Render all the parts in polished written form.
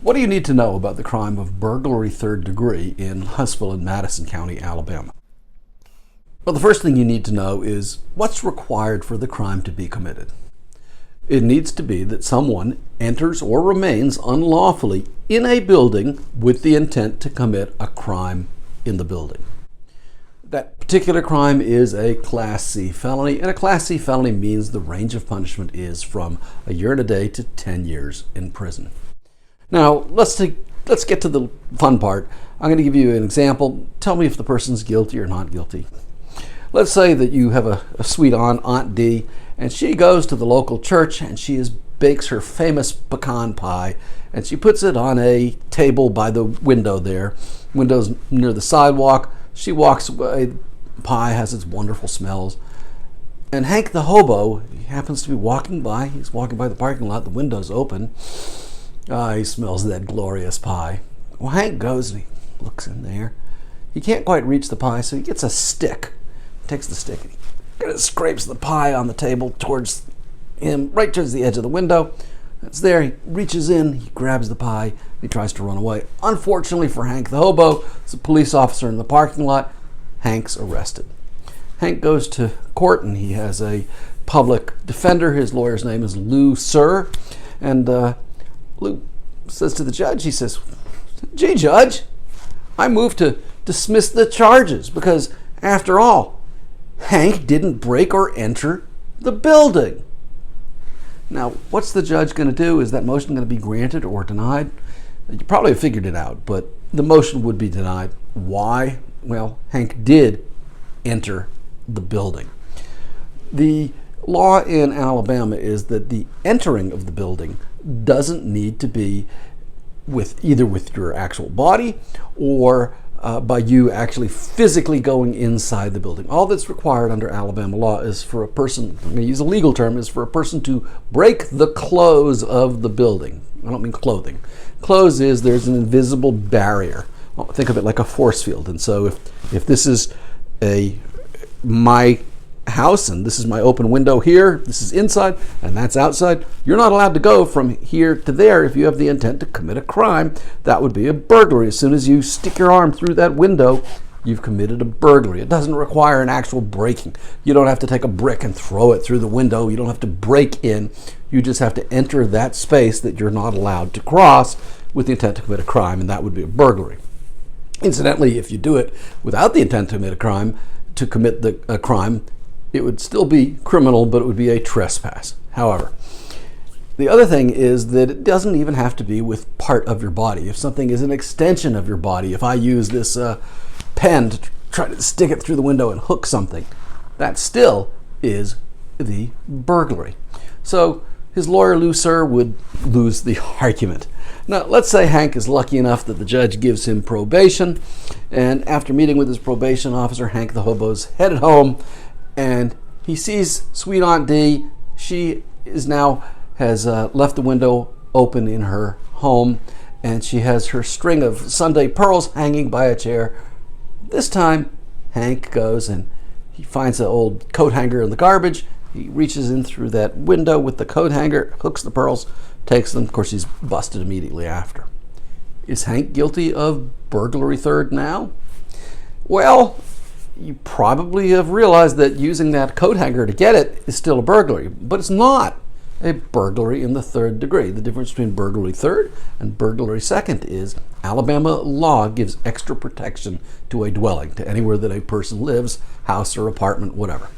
What do you need to know about the crime of burglary third degree in Huntsville and Madison County, Alabama? Well, the first thing you need to know is what's required for the crime to be committed. It needs to be that someone enters or remains unlawfully in a building with the intent to commit a crime in the building. That particular crime is a Class C felony, and a Class C felony means the range of punishment is from a year and a day to 10 years in prison. Now, let's get to the fun part. I'm going to give you an example. Tell me if the person's guilty or not guilty. Let's say that you have a sweet Aunt D, and she goes to the local church and she bakes her famous pecan pie, and she puts it on a table by the window there. Window's near the sidewalk. She walks away. The pie has its wonderful smells. And Hank the hobo, he happens to be walking by. He's walking by the parking lot. The window's open. He smells that glorious pie. Well, Hank goes and he looks in there. He can't quite reach the pie, so he gets a stick. Takes the stick and he scrapes the pie on the table towards him, right towards the edge of the window. It's there. He reaches in, he grabs the pie, he tries to run away. Unfortunately for Hank the hobo, there's a police officer in the parking lot. Hank's arrested. Hank goes to court and he has a public defender. His lawyer's name is Lou Sir. And Lou says to the judge, he says, "Gee, Judge, I move to dismiss the charges because, after all, Hank didn't break or enter the building." Now, what's the judge going to do? Is that motion going to be granted or denied? You probably have figured it out, but the motion would be denied. Why? Well, Hank did enter the building. The law in Alabama is that the entering of the building doesn't need to be either with your actual body or by you actually physically going inside the building. All that's required under Alabama law is for a person, I'm going to use a legal term, is for a person to break the close of the building. I don't mean clothing. Close is there's an invisible barrier. Well, think of it like a force field. And so if this is my house and this is my open window here, this is inside and that's outside, you're not allowed to go from here to there if you have the intent to commit a crime. That would be a burglary. As soon as you stick your arm through that window, you've committed a burglary. It doesn't require an actual breaking. You don't have to take a brick and throw it through the window. You don't have to break in. You just have to enter that space that you're not allowed to cross with the intent to commit a crime, and that would be a burglary. Incidentally, if you do it without the intent to commit a crime, it would still be criminal, but it would be a trespass. However, the other thing is that it doesn't even have to be with part of your body. If something is an extension of your body, if I use this pen to try to stick it through the window and hook something, that still is the burglary. So his lawyer, Lou Sir, would lose the argument. Now, let's say Hank is lucky enough that the judge gives him probation, and after meeting with his probation officer, Hank the hobo's headed home, and he sees sweet Aunt D. She has left the window open in her home, and she has her string of Sunday pearls hanging by a chair. This time, Hank goes and he finds an old coat hanger in the garbage. He reaches in through that window with the coat hanger, hooks the pearls, takes them. Of course, he's busted immediately after. Is Hank guilty of burglary third now? Well, you probably have realized that using that coat hanger to get it is still a burglary, but it's not a burglary in the third degree. The difference between burglary third and burglary second is Alabama law gives extra protection to a dwelling, to anywhere that a person lives, house or apartment, whatever.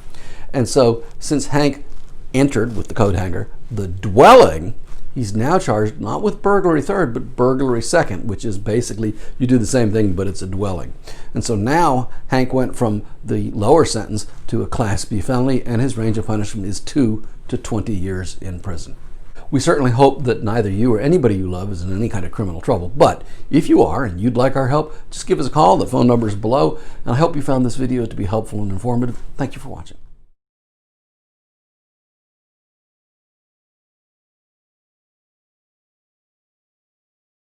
And so since Hank entered with the coat hanger the dwelling, he's now charged not with burglary third, but burglary second, which is basically you do the same thing, but it's a dwelling. And so now Hank went from the lower sentence to a Class B felony, and his range of punishment is 2 to 20 years in prison. We certainly hope that neither you or anybody you love is in any kind of criminal trouble. But if you are and you'd like our help, just give us a call. The phone number is below. And I hope you found this video to be helpful and informative. Thank you for watching.